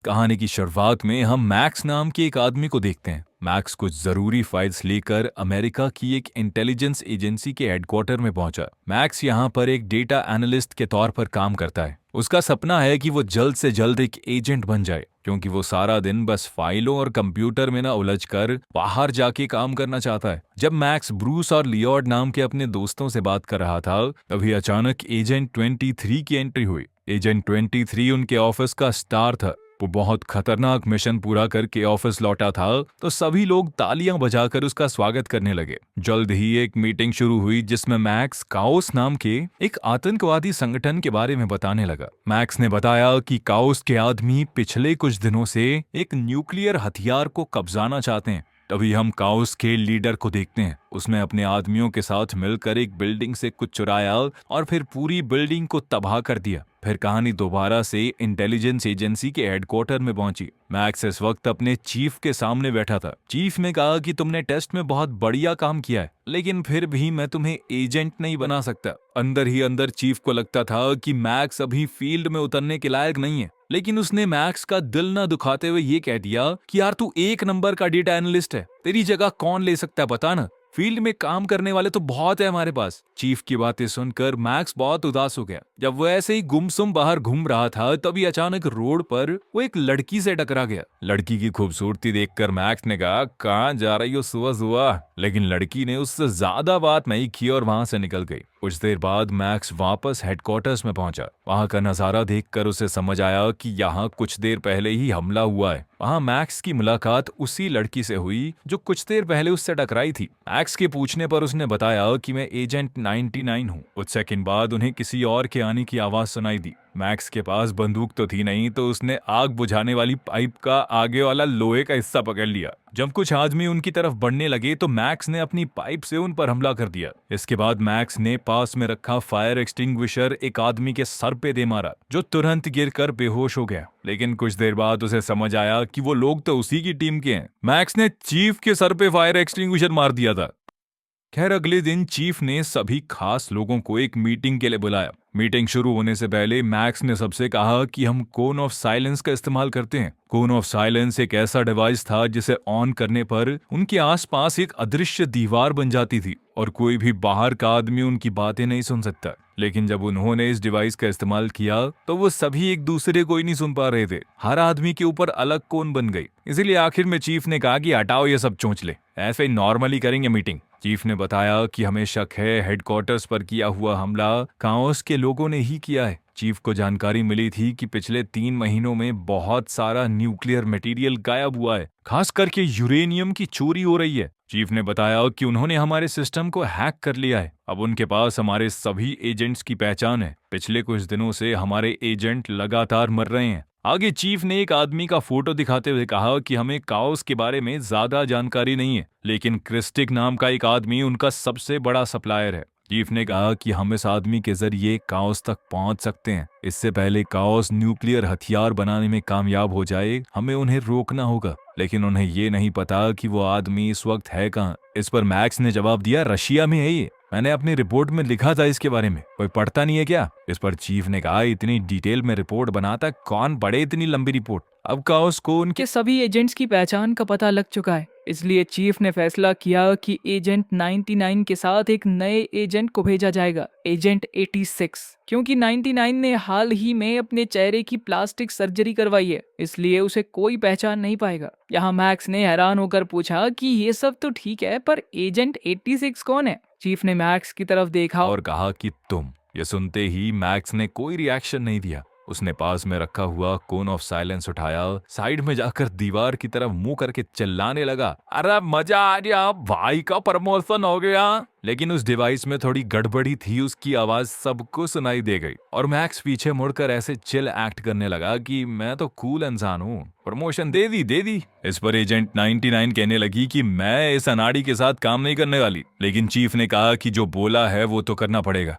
कहानी की शुरुआत में हम मैक्स नाम के एक आदमी को देखते हैं। मैक्स कुछ जरूरी फाइल्स लेकर अमेरिका की एक इंटेलिजेंस एजेंसी के हेडक्वार्टर में पहुंचा। मैक्स यहाँ पर एक डेटा एनालिस्ट के तौर पर काम करता है। उसका सपना है कि वो जल्द से जल्द एक एजेंट बन जाए, क्योंकि वो सारा दिन बस फाइलों और कंप्यूटर में न उलझकर बाहर जाके काम करना चाहता है। जब मैक्स ब्रूस और लियोर्ड नाम के अपने दोस्तों से बात कर रहा था, तभी अचानक एजेंट 23 की एंट्री हुई। एजेंट 23 उनके ऑफिस का स्टार था। वो बहुत खतरनाक मिशन पूरा करके ऑफिस लौटा था, तो सभी लोग तालियां बजाकर उसका स्वागत करने लगे। जल्द ही एक मीटिंग शुरू हुई जिसमें मैक्स काओस नाम के एक आतंकवादी संगठन के बारे में बताने लगा। मैक्स ने बताया कि काओस के आदमी पिछले कुछ दिनों से एक न्यूक्लियर हथियार को कब्जाना चाहते हैं। तभी हम काओस के लीडर को देखते हैं। उसने अपने आदमियों के साथ मिलकर एक बिल्डिंग से कुछ चुराया और फिर पूरी बिल्डिंग को तबाह कर दिया। फिर कहानी दोबारा से इंटेलिजेंस एजेंसी के हेडक्वार्टर में पहुंची। मैक्स इस वक्त अपने चीफ के सामने बैठा था। चीफ ने कहा कि तुमने टेस्ट में बहुत बढ़िया काम किया है, लेकिन फिर भी मैं तुम्हें एजेंट नहीं बना सकता। अंदर ही अंदर चीफ को लगता था कि मैक्स अभी फील्ड में उतरने के लायक नहीं है, लेकिन उसने मैक्स का दिल न दुखाते हुए ये कह दिया कि यार तू एक नंबर का डेटा एनालिस्ट है, तेरी जगह कौन ले सकता है बता ना, फील्ड में काम करने वाले तो बहुत है हमारे पास। चीफ की बातें सुनकर मैक्स बहुत उदास हो गया। जब वो ऐसे ही गुमसुम बाहर घूम रहा था, तभी अचानक रोड पर वो एक लड़की से टकरा गया। लड़की की खूबसूरती देखकर मैक्स ने कहा, कहाँ जा रही हो सुबह सुबह? लेकिन लड़की ने उससे ज्यादा बात नहीं की और वहां से निकल गई। कुछ देर बाद मैक्स वापस हेडक्वार्टर्स में पहुंचा। वहां का नजारा देखकर उसे समझ आया कि यहाँ कुछ देर पहले ही हमला हुआ है। वहां मैक्स की मुलाकात उसी लड़की से हुई जो कुछ देर पहले उससे टकराई थी। मैक्स के पूछने पर उसने बताया कि मैं एजेंट 99 हूँ। कुछ सेकंड बाद उन्हें किसी और के आने की आवाज सुनाई दी। मैक्स के पास बंदूक तो थी नहीं, तो उसने आग बुझाने वाली पाइप का आगे वाला लोहे का हिस्सा पकड़ लिया। जब कुछ आदमी उनकी तरफ बढ़ने लगे तो मैक्स ने अपनी पाइप से उन पर हमला कर दिया। इसके बाद मैक्स ने पास में रखा फायर एक्सटिंग्विशर एक आदमी के सर पे दे मारा, जो तुरंत गिरकर बेहोश हो गया। लेकिन कुछ देर बाद उसे समझ आया कि वो लोग तो उसी की टीम के हैं। मैक्स ने चीफ के सर पे फायर एक्सटिंग्विशर मार दिया था। खैर, अगले दिन चीफ ने सभी खास लोगों को एक मीटिंग के लिए बुलाया। मीटिंग शुरू होने से पहले मैक्स ने सबसे कहा कि हम कोन ऑफ साइलेंस का इस्तेमाल करते हैं। कोन ऑफ साइलेंस एक ऐसा डिवाइस था जिसे ऑन करने पर उनके आसपास एक अदृश्य दीवार बन जाती थी और कोई भी बाहर का आदमी उनकी बातें नहीं सुन सकता। लेकिन जब उन्होंने इस डिवाइस का इस्तेमाल किया तो वो सभी एक दूसरे को ही नहीं सुन पा रहे थे। हर आदमी के ऊपर अलग कोन बन गई। इसीलिए आखिर में चीफ ने कहा कि हटाओ ये सब चोंचले, ऐसे ही नॉर्मली करेंगे मीटिंग। चीफ ने बताया कि हमें शक है हेडक्वार्टर्स पर किया हुआ हमला काओस के लोगों ने ही किया है। चीफ को जानकारी मिली थी कि पिछले 3 महीनों में बहुत सारा न्यूक्लियर मटेरियल गायब हुआ है, खास करके यूरेनियम की चोरी हो रही है। चीफ ने बताया कि उन्होंने हमारे सिस्टम को हैक कर लिया है। अब उनके पास हमारे सभी एजेंट्स की पहचान है। पिछले कुछ दिनों से हमारे एजेंट लगातार मर रहे हैं। आगे चीफ ने एक आदमी का फोटो दिखाते हुए कहा कि हमें काओस के बारे में ज्यादा जानकारी नहीं है, लेकिन क्रिस्टिक नाम का एक आदमी उनका सबसे बड़ा सप्लायर है। चीफ ने कहा कि हम इस आदमी के जरिए काओस तक पहुंच सकते हैं। इससे पहले काओस न्यूक्लियर हथियार बनाने में कामयाब हो जाए, हमें उन्हें रोकना होगा। लेकिन उन्हें ये नहीं पता कि वो आदमी इस वक्त है कहाँ। इस पर मैक्स ने जवाब दिया, रशिया में है ये। मैंने अपनी रिपोर्ट में लिखा था इसके बारे में, कोई पढ़ता नहीं है क्या? इस पर चीफ ने कहा, इतनी डिटेल में रिपोर्ट बनाता कौन पढ़े इतनी लंबी रिपोर्ट? अब काओस को उनके के सभी एजेंट्स की पहचान का पता लग चुका है, इसलिए चीफ ने फैसला किया कि एजेंट 99 के साथ एक नए एजेंट को भेजा जाएगा, एजेंट 86। क्योंकि 99 ने हाल ही में अपने चेहरे की प्लास्टिक सर्जरी करवाई है, इसलिए उसे कोई पहचान नहीं पाएगा। यहाँ मैक्स ने हैरान होकर पूछा कि ये सब तो ठीक है, पर एजेंट 86 कौन है? चीफ ने मैक्स की तरफ देखा और कहा कि तुम। ये सुनते ही मैक्स ने कोई रिएक्शन नहीं दिया। उसने पास में रखा हुआ कोन ऑफ साइलेंस उठाया, साइड में जाकर दीवार की तरफ मुंह करके चिल्लाने लगा, अरे मजा आ गया, भाई का प्रमोशन हो गया। लेकिन उस डिवाइस में थोड़ी गड़बड़ी थी, उसकी आवाज सबको सुनाई दे गई और मैक्स पीछे मुड़कर ऐसे चिल एक्ट करने लगा कि मैं तो कूल इंसान हूँ, प्रमोशन दे दी दे दी। इस पर एजेंट 99 कहने लगी कि मैं इस अनाड़ी के साथ काम नहीं करने वाली। लेकिन चीफ ने कहा कि जो बोला है वो तो करना पड़ेगा।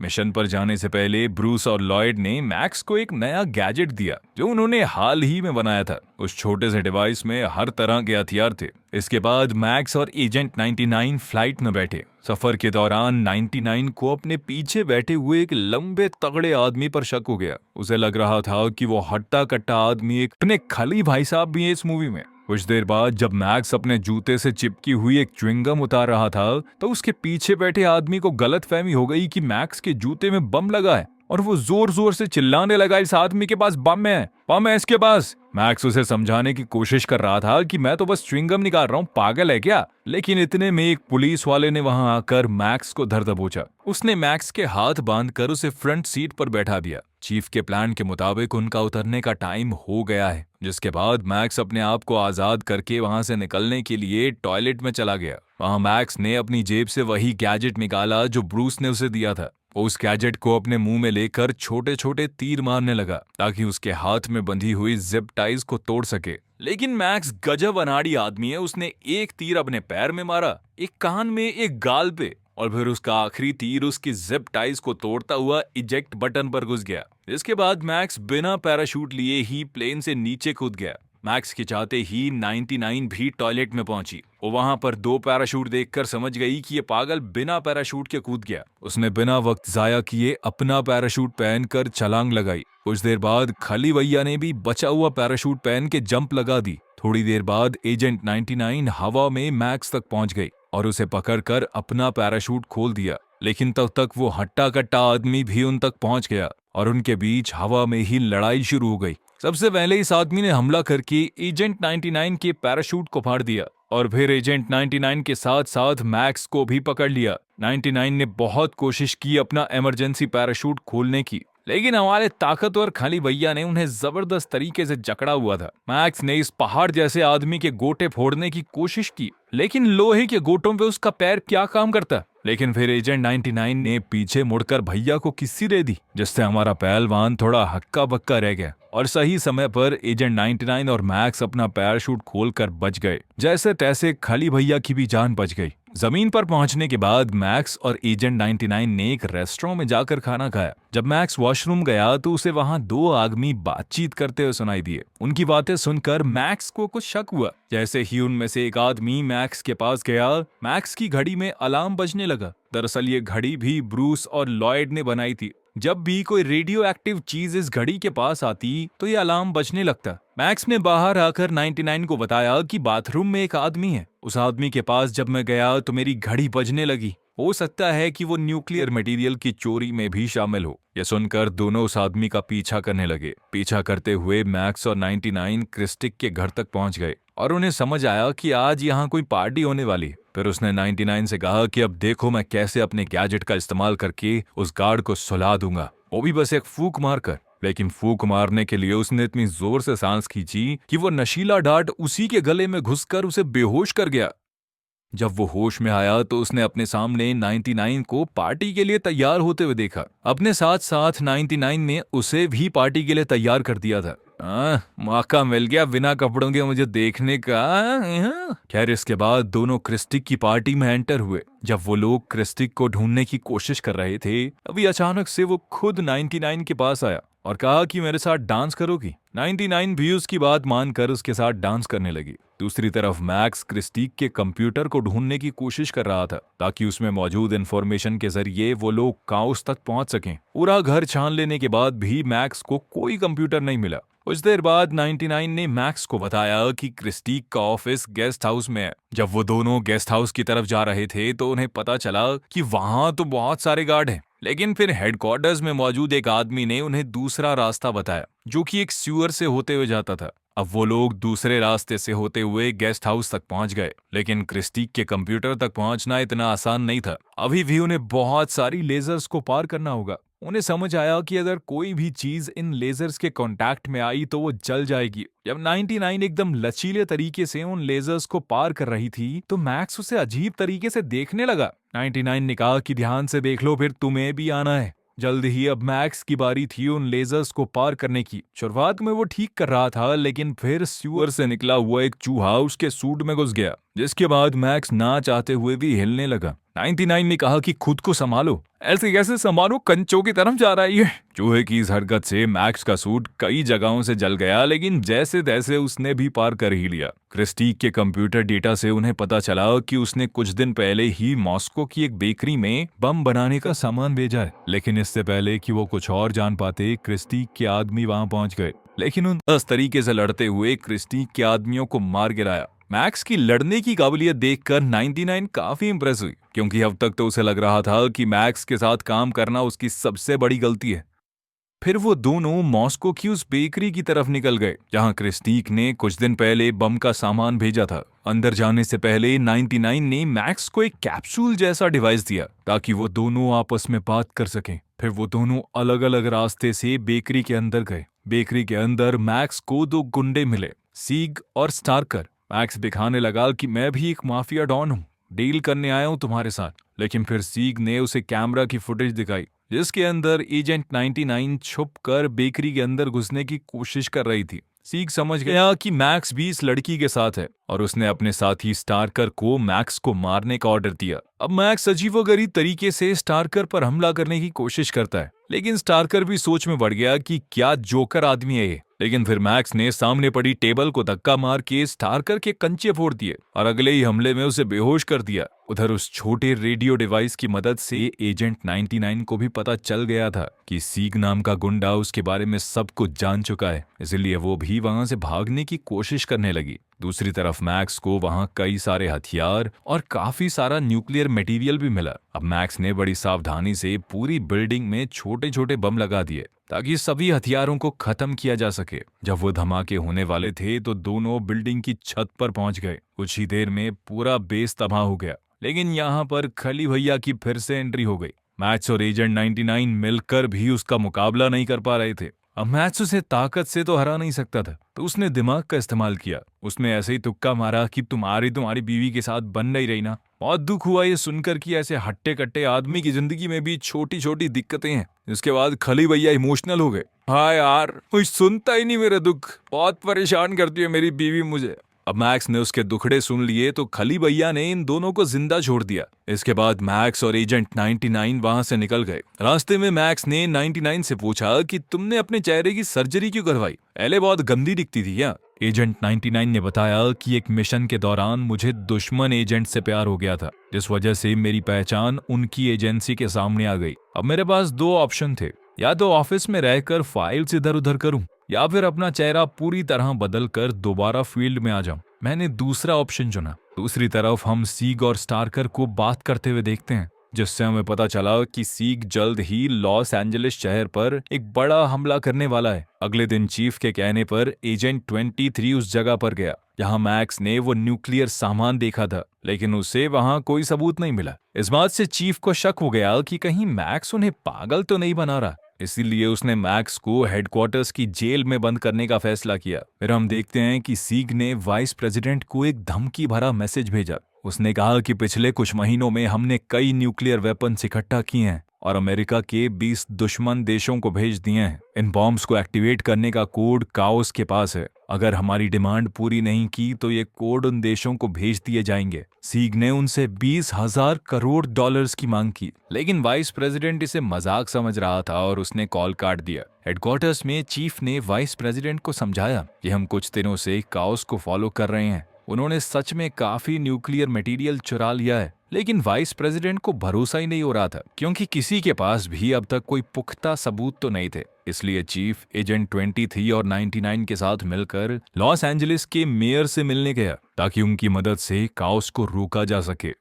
मिशन पर जाने से पहले ब्रूस और लॉयड ने मैक्स को एक नया गैजेट दिया जो उन्होंने हाल ही में बनाया था। उस छोटे से डिवाइस में हर तरह के हथियार थे। इसके बाद मैक्स और एजेंट 99 फ्लाइट में बैठे। सफर के दौरान 99 को अपने पीछे बैठे हुए एक लंबे तगड़े आदमी पर शक हो गया। उसे लग रहा था कि वो हट्टा कट्टा आदमी एक अपने खली भाई साहब भी है इस मूवी में। कुछ देर बाद जब मैक्स अपने जूते से चिपकी हुई एक च्युइंगम उतार रहा था तो उसके पीछे बैठे आदमी को गलतफहमी हो गई कि मैक्स के जूते में बम लगा है और वो जोर जोर से चिल्लाने लगा, इस आदमी के पास बम है इसके पास। मैक्स उसे समझाने की कोशिश कर रहा था कि मैं तो बस च्युइंगम निकाल रहा हूँ, पागल है क्या। लेकिन इतने में एक पुलिस वाले ने वहां आकर मैक्स को धर दबोचा। उसने मैक्स के हाथ बांधकर उसे फ्रंट सीट पर बैठा दिया। चीफ के प्लान के मुताबिक उनका उतरने का टाइम हो गया है, जिसके बाद मैक्स अपने आप को आजाद करके वहां से निकलने के लिए टॉयलेट में चला गया। वहां मैक्स ने अपनी जेब से वही गैजेट निकाला जो ब्रूस ने उसे दिया था। वो उस गैजेट को अपने मुंह में लेकर छोटे छोटे तीर मारने लगा ताकि उसके हाथ में बंधी हुई जिप टाइज को तोड़ सके। लेकिन मैक्स गजब अनाड़ी आदमी है। उसने एक तीर अपने पैर में मारा, एक कान में, एक गाल पे, और फिर उसका आखिरी तीर उसकी जिप टाइज को तोड़ता हुआ इजेक्ट बटन पर घुस गया। इसके बाद मैक्स बिना पैराशूट लिए ही प्लेन से नीचे कूद गया। मैक्स के चाहते ही 99 भी टॉयलेट में पहुंची। वो वहां पर 2 पैराशूट देखकर समझ गई कि ये पागल बिना पैराशूट के कूद गया। उसने बिना वक्त जाया किए अपना पैराशूट पहनकर छलांग लगाई। कुछ देर बाद खली भैया ने भी बचा हुआ पैराशूट पहन के जंप लगा दी। थोड़ी देर बाद एजेंट 99 हवा में मैक्स तक पहुंच गई और उसे पकड़कर अपना पैराशूट खोल दिया। लेकिन तब तक वो हट्टा कट्टा आदमी भी उन तक पहुंच गया और उनके बीच हवा में ही लड़ाई शुरू हो गई। सबसे पहले इस आदमी ने हमला करके एजेंट 99 के पैराशूट को फाड़ दिया और फिर एजेंट 99 के साथ साथ मैक्स को भी पकड़ लिया। 99 ने बहुत कोशिश की अपना इमरजेंसी पैराशूट खोलने की, लेकिन हमारे ताकतवर खली भैया ने उन्हें जबरदस्त तरीके से जकड़ा हुआ था। मैक्स ने इस पहाड़ जैसे आदमी के गोटे फोड़ने की कोशिश की, लेकिन लोहे के गोटों पे उसका पैर क्या काम करता। लेकिन फिर एजेंट 99 ने पीछे मुड़कर भैया को किस्सी दे दी, जिससे हमारा पहलवान थोड़ा हक्का बक्का रह गया और सही समय पर एजेंट 99 और मैक्स अपना पैराशूट खोलकर बच गए। जैसे तैसे खली भैया की भी जान बच गई। जमीन पर पहुंचने के बाद मैक्स और एजेंट 99 ने एक रेस्टोरेंट में जाकर खाना खाया। जब मैक्स वॉशरूम गया तो उसे वहां 2 आदमी बातचीत करते हुए सुनाई दिए। उनकी बातें सुनकर मैक्स को कुछ शक हुआ। जैसे ही उनमें से एक आदमी मैक्स के पास गया, मैक्स की घड़ी में अलार्म बजने लगा। दरअसल ये घड़ी भी ब्रूस और लॉयड ने बनाई थी। जब भी कोई रेडियो एक्टिव चीज इस घड़ी के पास आती तो ये अलार्म बजने लगता। मैक्स ने बाहर आकर 99 को बताया कि बाथरूम में एक आदमी है। उस आदमी के पास जब मैं गया तो मेरी घड़ी बजने लगी। हो सकता है कि वो न्यूक्लियर मटेरियल की चोरी में भी शामिल हो। यह सुनकर दोनों उस आदमी का पीछा करने लगे। पीछा करते हुए मैक्स और 99 क्रिस्टिक के घर तक पहुंच गए और उन्हें समझ आया कि आज यहाँ कोई पार्टी होने वाली है। फिर उसने 99 से कहा कि अब देखो मैं कैसे अपने गैजेट का इस्तेमाल करके उस गार्ड को सुला दूंगा, वो भी बस एक फूंक मारकर। लेकिन फूंक मारने के लिए उसने इतनी जोर से सांस खींची कि वो नशीला डार्ट उसी के गले में घुसकर उसे बेहोश कर गया। जब वो होश में आया तो उसने अपने सामने 99 को पार्टी के लिए तैयार होते हुए देखा। अपने साथ साथ 99 ने उसे भी पार्टी के लिए तैयार कर दिया था। मौका मिल गया बिना कपड़ों के मुझे देखने का। खैर इसके बाद दोनों क्रिस्टिक की पार्टी में एंटर हुए। जब वो लोग क्रिस्टिक को ढूंढने की कोशिश कर रहे थे, अभी अचानक से वो खुद 99 के पास आया और कहा कि मेरे साथ डांस करोगी। 99 भी उसकी बात मानकर उसके साथ डांस करने लगी। दूसरी तरफ मैक्स क्रिस्टिक के कंप्यूटर को ढूंढने की कोशिश कर रहा था ताकि उसमें मौजूद इंफॉर्मेशन के जरिए वो लोग काउस तक पहुंच सकें। पूरा घर छान लेने के बाद भी मैक्स को कोई कंप्यूटर नहीं मिला। कुछ देर बाद 99 ने मैक्स को बताया कि क्रिस्टिक का ऑफिस गेस्ट हाउस में है। जब वो दोनों गेस्ट हाउस की तरफ जा रहे थे तो उन्हें पता चला कि वहां तो बहुत सारे गार्ड हैं। लेकिन फिर हेडक्वार्टर्स में मौजूद एक आदमी ने उन्हें दूसरा रास्ता बताया जो कि एक सीवर से होते हुए जाता था। अब वो लोग दूसरे रास्ते से होते हुए गेस्ट हाउस तक पहुंच गए, लेकिन क्रिस्टिक के कंप्यूटर तक पहुंचना इतना आसान नहीं था। अभी भी उन्हें बहुत सारी लेजर्स को पार करना होगा। उन्हें समझ आया कि अगर कोई भी चीज इन लेजर्स के कांटेक्ट में आई तो वो जल जाएगी। जब 99 एकदम लचीले तरीके से उन लेजर्स को पार कर रही थी तो मैक्स उसे अजीब तरीके से देखने लगा। 99 ने कहा कि ध्यान से देख लो, फिर तुम्हें भी आना है। जल्द ही अब मैक्स की बारी थी उन लेजर्स को पार करने की। शुरुआत में वो ठीक कर रहा था, लेकिन फिर सीवर से निकला हुआ एक चूहा उसके सूट में घुस गया, जिसके बाद मैक्स ना चाहते हुए भी हिलने लगा। 99 ने कहा कि खुद को संभालो, ऐसे कैसे संभालो, कंचों की तरफ जा रही है। चूहे की इस हरकत से मैक्स का सूट कई जगहों से जल गया, लेकिन जैसे तैसे उसने भी पार कर ही लिया। क्रिस्टीक के कंप्यूटर डेटा से उन्हें पता चला कि उसने कुछ दिन पहले ही मॉस्को की एक बेकरी में बम बनाने का सामान भेजा है। लेकिन इससे पहले कि वो कुछ और जान पाते, क्रिस्टीक के आदमी वहां पहुंच गए, लेकिन उन इस तरीके से लड़ते हुए क्रिस्टीक के आदमियों को मार गिराया। मैक्स की लड़ने की काबिलियत देखकर 99 काफी इंप्रेस हुई, क्योंकि अब तक तो उसे लग रहा था कि मैक्स के साथ काम करना उसकी सबसे बड़ी गलती है। फिर वो दोनों मॉस्को की उस बेकरी की तरफ निकल गए जहां क्रिस्टीक ने कुछ दिन पहले बम का सामान भेजा था। अंदर जाने से पहले 99 ने मैक्स को एक कैप्सूल जैसा डिवाइस दिया ताकि वो दोनों आपस में बात कर सकें। फिर वो दोनों अलग अलग रास्ते से बेकरी के अंदर गए। बेकरी के अंदर मैक्स को दो गुंडे मिले, सीग और स्टार्कर। मैक्स दिखाने लगा कि मैं भी एक माफिया डॉन हूँ, डील करने आया हूँ तुम्हारे साथ। लेकिन फिर सीग ने उसे कैमरा की फुटेज दिखाई जिसके अंदर एजेंट 99 छुपकर बेकरी के अंदर घुसने की कोशिश कर रही थी। सीग समझ गया कि मैक्स भी इस लड़की के साथ है और उसने अपने साथी स्टार्कर को मैक्स को मारने का ऑर्डर दिया। अब मैक्स अजीबोगरीब तरीके से स्टार्कर पर हमला करने की कोशिश करता है, लेकिन स्टार्कर भी सोच में पड़ गया कि क्या जोकर आदमी है ये। लेकिन फिर मैक्स ने सामने पड़ी टेबल को धक्का मार के स्टार्कर के कंचे फोड़ दिए और अगले ही हमले में उसे बेहोश कर दिया। उधर उस छोटे रेडियो डिवाइस की मदद से एजेंट 99 को भी पता चल गया था कि सीग नाम का गुंडा उसके बारे में सब कुछ जान चुका है, इसलिए वो भी वहां से भागने की कोशिश करने लगी। दूसरी तरफ मैक्स को वहां कई सारे हथियार और काफी सारा न्यूक्लियर मटेरियल भी मिला। अब मैक्स ने बड़ी सावधानी से पूरी बिल्डिंग में छोटे छोटे बम लगा दिए ताकि सभी हथियारों को खत्म किया जा सके। जब वो धमाके होने वाले थे तो दोनों बिल्डिंग की छत पर पहुंच गए। कुछ ही देर में पूरा बेस तबाह हो गया, लेकिन यहाँ पर खली भैया की फिर से एंट्री हो गई। मैक्स और एजेंट 99 मिलकर भी उसका मुकाबला नहीं कर पा रहे थे। अब मैक्स उसे ताकत से तो हरा नहीं सकता था, तो उसने दिमाग का इस्तेमाल किया। उसने ऐसे ही तुक्का मारा कि तुम्हारी बीवी के साथ बन नहीं रही ना। बहुत दुख हुआ ये सुनकर कि ऐसे हट्टे कट्टे आदमी की जिंदगी में भी छोटी छोटी दिक्कतें हैं। इसके बाद खली भैया इमोशनल हो गए। हाँ यार, कोई सुनता ही नहीं मेरा दुख, बहुत परेशान करती है मेरी बीवी मुझे। अब मैक्स ने उसके दुखड़े सुन लिए तो खली भैया ने इन दोनों को जिंदा छोड़ दिया। इसके बाद मैक्स और एजेंट 99 वहां से निकल गए। रास्ते में मैक्स ने 99 से पूछा कि तुमने अपने चेहरे की सर्जरी क्यों करवाई, पहले बहुत गंदी दिखती थी क्या? एजेंट 99 ने बताया कि एक मिशन के दौरान मुझे दुश्मन एजेंट से प्यार हो गया था, जिस वजह से मेरी पहचान उनकी एजेंसी के सामने आ गई। अब मेरे पास दो ऑप्शन थे, या तो ऑफिस में रहकर फाइल्स इधर उधर करूं या फिर अपना चेहरा पूरी तरह बदल कर दोबारा फील्ड में आ जाऊं। मैंने दूसरा ऑप्शन चुना। दूसरी तरफ हम सीग और स्टार्कर को बात करते हुए देखते हैं, जिससे हमें पता चला कि सीग जल्द ही लॉस एंजलिस शहर पर एक बड़ा हमला करने वाला है। अगले दिन चीफ के कहने पर एजेंट 23 उस जगह पर गया जहां मैक्स ने वो न्यूक्लियर सामान देखा था, लेकिन उसे वहां कोई सबूत नहीं मिला। इस बात से चीफ को शक हो गया कि कहीं मैक्स उन्हें पागल तो नहीं बना रहा, इसीलिए उसने मैक्स को हेडक्वार्टर्स की जेल में बंद करने का फैसला किया। फिर हम देखते हैं कि सीग ने वाइस प्रेसिडेंट को एक धमकी भरा मैसेज भेजा। उसने कहा कि पिछले कुछ महीनों में हमने कई न्यूक्लियर वेपन्स इकट्ठा किए हैं और अमेरिका के 20 दुश्मन देशों को भेज दिए हैं। इन बॉम्ब्स को एक्टिवेट करने का कोड काओस के पास है। अगर हमारी डिमांड पूरी नहीं की तो ये कोड उन देशों को भेज दिए जाएंगे। सीग ने उनसे 20,000 करोड़ डॉलर्स की मांग की, लेकिन वाइस प्रेसिडेंट इसे मजाक समझ रहा था और उसने कॉल काट दिया। हेडक्वार्टर्स में चीफ ने वाइस प्रेसिडेंट को समझाया कि हम कुछ दिनों से काओस को फॉलो कर रहे हैं। उन्होंने सच में काफी न्यूक्लियर मटेरियल चुरा लिया है, लेकिन वाइस प्रेसिडेंट को भरोसा ही नहीं हो रहा था क्योंकि किसी के पास भी अब तक कोई पुख्ता सबूत तो नहीं थे। इसलिए चीफ एजेंट 23 और 99 के साथ मिलकर लॉस एंजलिस के मेयर से मिलने गया ताकि उनकी मदद से काओस को रोका जा सके।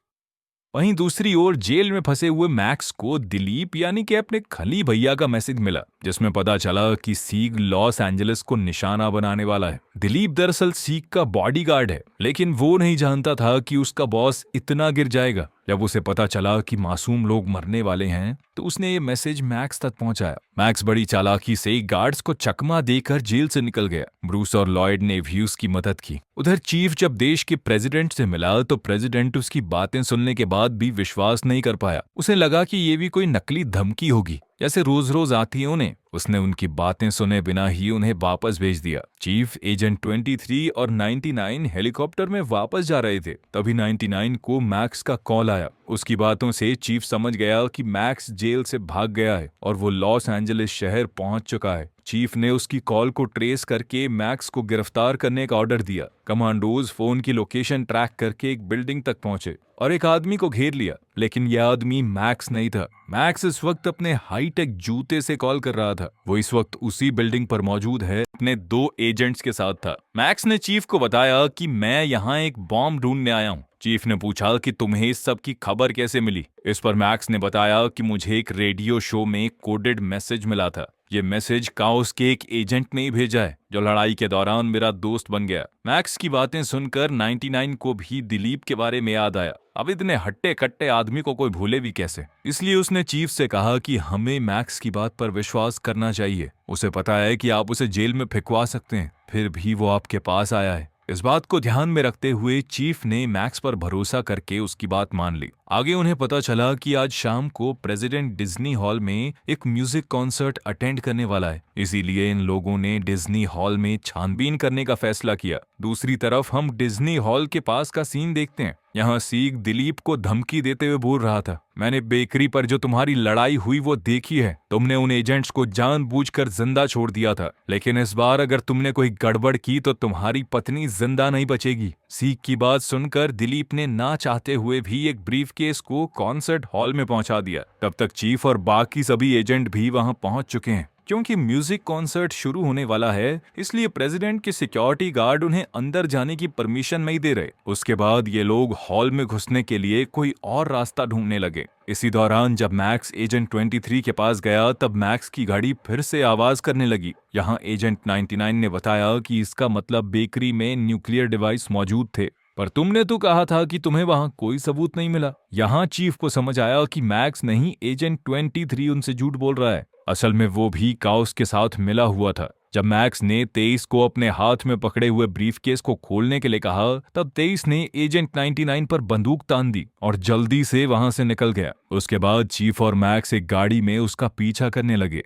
वहीं दूसरी ओर जेल में फंसे हुए मैक्स को दिलीप यानी कि अपने खली भैया का मैसेज मिला, जिसमें पता चला कि सीग लॉस एंजलिस को निशाना बनाने वाला है। दिलीप दरअसल सीग का बॉडीगार्ड है, लेकिन वो नहीं जानता था कि उसका बॉस इतना गिर जाएगा। जब उसे पता चला कि मासूम लोग मरने वाले हैं तो उसने ये मैसेज मैक्स तक पहुंचाया। मैक्स बड़ी चालाकी से गार्ड्स को चकमा देकर जेल से निकल गया। ब्रूस और लॉयड ने व्यूज की मदद की। उधर चीफ जब देश के प्रेसिडेंट से मिला तो प्रेसिडेंट उसकी बातें सुनने के बाद भी विश्वास नहीं कर पाया। उसे लगा कि ये भी कोई नकली धमकी होगी, जैसे रोज रोज आती है उन्हें। उसने उनकी बातें सुने बिना ही उन्हें वापस भेज दिया। चीफ एजेंट 23 और 99 हेलीकॉप्टर में वापस जा रहे थे, तभी 99 को मैक्स का कॉल आया। उसकी बातों से चीफ समझ गया कि मैक्स जेल से भाग गया है और वो लॉस एंजलिस शहर पहुंच चुका है। चीफ ने उसकी कॉल को ट्रेस करके मैक्स को गिरफ्तार करने का ऑर्डर दिया। कमांडोज फोन की लोकेशन ट्रैक करके एक बिल्डिंग तक पहुंचे और एक आदमी को घेर लिया, लेकिन यह आदमी मैक्स नहीं था। मैक्स इस वक्त अपने हाईटेक जूते से कॉल कर रहा था। वो इस वक्त उसी बिल्डिंग पर मौजूद है, अपने 2 एजेंट्स के साथ था। मैक्स ने चीफ को बताया कि मैं यहाँ एक बॉम्ब ढूंढने आया हूँ। चीफ ने पूछा कि तुम्हें इस सब की खबर कैसे मिली। इस पर मैक्स ने बताया कि मुझे एक रेडियो शो में कोडेड मैसेज मिला था। ये मैसेज काओस के एक एजेंट ने ही भेजा है, जो लड़ाई के दौरान मेरा दोस्त बन गया। मैक्स की बातें सुनकर 99 को भी दिलीप के बारे में याद आया। अब इतने हट्टे कट्टे आदमी को कोई भूले भी कैसे। इसलिए उसने चीफ से कहा कि हमें मैक्स की बात पर विश्वास करना चाहिए। उसे पता है कि आप उसे जेल में फेंकवा सकते हैं, फिर भी वो आपके पास आया है। इस बात को ध्यान में रखते हुए चीफ ने मैक्स पर भरोसा करके उसकी बात मान ली। आगे उन्हें पता चला कि आज शाम को प्रेसिडेंट डिज्नी हॉल में एक म्यूजिक कॉन्सर्ट अटेंड करने वाला है, इसीलिए इन लोगों ने डिज्नी हॉल में छानबीन करने का फैसला किया। दूसरी तरफ हम डिज्नी हॉल के पास का सीन देखते हैं। यहाँ सीग दिलीप को धमकी देते हुए बोल रहा था, मैंने बेकरी पर जो तुम्हारी लड़ाई हुई वो देखी है। तुमने उन एजेंट्स को जानबूझकर जिंदा छोड़ दिया था, लेकिन इस बार अगर तुमने कोई गड़बड़ की तो तुम्हारी पत्नी जिंदा नहीं बचेगी। सीग की बात सुनकर दिलीप ने ना चाहते हुए भी एक ब्रीफकेस को कॉन्सर्ट हॉल में पहुंचा दिया। तब तक चीफ और बाकी सभी एजेंट भी वहां पहुंच चुके हैं। क्योंकि म्यूजिक कॉन्सर्ट शुरू होने वाला है, इसलिए प्रेसिडेंट के सिक्योरिटी गार्ड उन्हें अंदर जाने की परमिशन नहीं दे रहे। उसके बाद ये लोग हॉल में घुसने के लिए कोई और रास्ता ढूंढने लगे। इसी दौरान जब मैक्स एजेंट 23 के पास गया, तब मैक्स की गाड़ी फिर से आवाज करने लगी। यहाँ एजेंट 99 ने बताया कि इसका मतलब बेकरी में न्यूक्लियर डिवाइस मौजूद थे, पर तुमने तो कहा था कि तुम्हें वहां कोई सबूत नहीं मिला। यहाँ चीफ को समझ आया कि मैक्स नहीं, एजेंट 23 उनसे झूठ बोल रहा है। असल में वो भी काओस के साथ मिला हुआ था। जब मैक्स ने 23 को अपने हाथ में पकड़े हुए ब्रीफकेस को खोलने के लिए कहा, तब 23 ने एजेंट 99 पर बंदूक तान दी और जल्दी से वहां से निकल गया। उसके बाद चीफ और मैक्स एक गाड़ी में उसका पीछा करने लगे।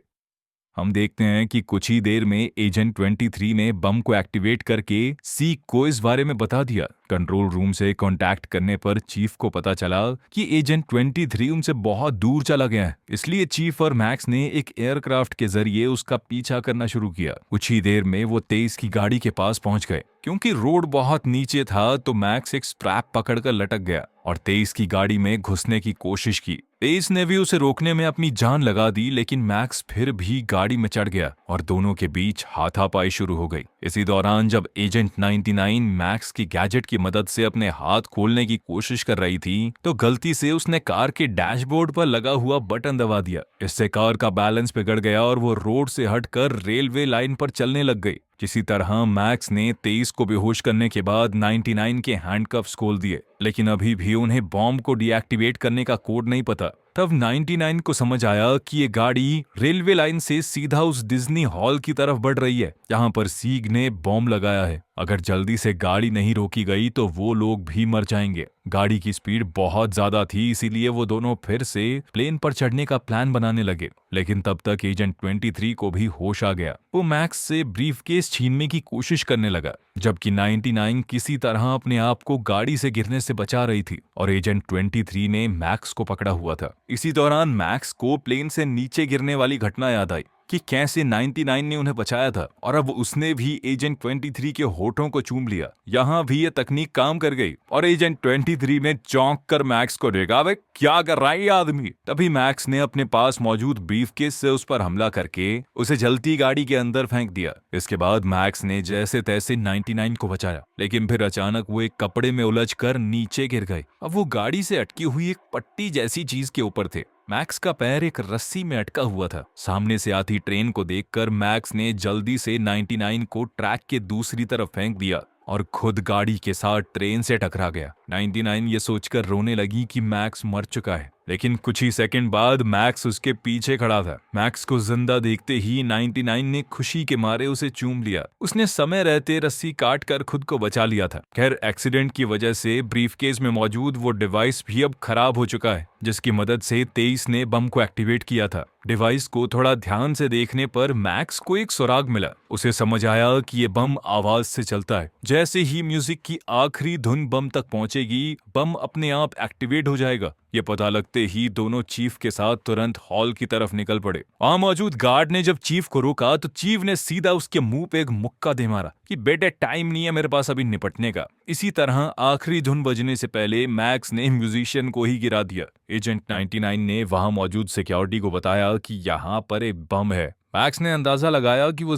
हम देखते हैं कि कुछ ही देर में एजेंट 23 ने बम को एक्टिवेट करके सीक को इस बारे में बता दिया। कंट्रोल रूम से कांटेक्ट करने पर चीफ को पता चला कि एजेंट 23 उनसे बहुत दूर चला गया है। इसलिए चीफ और मैक्स ने एक एयरक्राफ्ट के जरिए उसका पीछा करना शुरू किया। कुछ ही देर में वो 23 की गाड़ी के पास पहुंच गए। क्योंकि रोड बहुत नीचे था, तो मैक्स एक स्ट्रैप पकड़कर लटक गया और 23 की गाड़ी में घुसने की कोशिश की। 23 ने भी उसे रोकने में अपनी जान लगा दी, लेकिन मैक्स फिर भी गाड़ी में चढ़ गया और दोनों के बीच हाथापाई शुरू हो गई। इसी दौरान जब एजेंट 99 मैक्स की गैजेट की मदद से अपने हाथ खोलने की कोशिश कर रही थी, तो गलती से उसने कार के डैशबोर्ड पर लगा हुआ बटन दबा दिया। इससे कार का बैलेंस बिगड़ गया और वो रोड से हटकर रेलवे लाइन पर चलने लग गई। किसी तरह मैक्स ने 23 को बेहोश करने के बाद 99 के हैंडकफ्स खोल दिए, लेकिन अभी भी उन्हें बॉम्ब को डीएक्टिवेट करने का कोड नहीं पता। तब 99 को समझ आया कि ये गाड़ी रेलवे लाइन से सीधा उस डिज्नी हॉल की तरफ बढ़ रही है, जहां पर सीग ने बॉम्ब लगाया है। अगर जल्दी से गाड़ी नहीं रोकी गई तो वो लोग भी मर जाएंगे। गाड़ी की स्पीड बहुत ज्यादा थी, इसीलिए वो दोनों फिर से प्लेन पर चढ़ने का प्लान बनाने लगे। लेकिन तब तक एजेंट 23 को भी होश आ गया। वो मैक्स से ब्रीफकेस छीनने की कोशिश करने लगा, जबकि 99 किसी तरह अपने आप को गाड़ी से गिरने से बचा रही थी और एजेंट 23 ने मैक्स को पकड़ा हुआ था। इसी दौरान मैक्स को प्लेन से नीचे गिरने वाली घटना याद आई कि कैसे 99 ने उन्हें बचाया था, और अब उसने भी एजेंट 23 के होठों को चूम लिया। यहाँ भी ये तकनीक काम कर गई और एजेंट 23 ने चौंक कर मैक्स को देखा, वे क्या कर रहा है ये आदमी। तभी मैक्स ने अपने पास मौजूद ब्रीफकेस से उस पर हमला करके उसे जलती गाड़ी के अंदर फेंक दिया। इसके बाद मैक्स ने जैसे तैसे 99 को बचाया, लेकिन फिर अचानक वो एक कपड़े में उलझकर नीचे गिर गए। अब वो गाड़ी से अटकी हुई एक पट्टी जैसी चीज के ऊपर थे। मैक्स का पैर एक रस्सी में अटका हुआ था। सामने से आती ट्रेन को देखकर मैक्स ने जल्दी से 99 को ट्रैक के दूसरी तरफ फेंक दिया और खुद गाड़ी के साथ ट्रेन से टकरा गया। 99 ये सोचकर रोने लगी कि मैक्स मर चुका है। लेकिन कुछ ही सेकंड बाद मैक्स उसके पीछे खड़ा था। मैक्स को जिंदा देखते ही 99 ने खुशी के मारे उसे चूम लिया। उसने समय रहते रस्सी काट कर खुद को बचा लिया था। खैर, एक्सीडेंट की वजह से ब्रीफकेस में मौजूद वो डिवाइस भी अब खराब हो चुका है, जिसकी मदद से 23 ने बम को एक्टिवेट किया था। डिवाइस को थोड़ा ध्यान से देखने पर मैक्स को एक सुराग मिला। उसे समझ आया कि ये बम आवाज से चलता है। जैसे ही म्यूजिक की आखिरी धुन बम तक पहुंचेगी, बम अपने आप एक्टिवेट हो जाएगा। ये पता लगते ही दोनों चीफ के साथ तुरंत हॉल की तरफ निकल पड़े। वहां मौजूद गार्ड ने जब चीफ को रोका तो चीफ ने सीधा उसके मुंह पे एक मुक्का दे मारा कि बेटे, टाइम नहीं है मेरे पास अभी निपटने का। इसी तरह आखिरी धुन बजने से पहले मैक्स ने म्यूजिशियन को ही गिरा दिया। एजेंट 99 ने वहां मौजूद सिक्योरिटी को बताया कि यहाँ पर एक बम है। मैक्स ने अंदाजा लगाया कि वो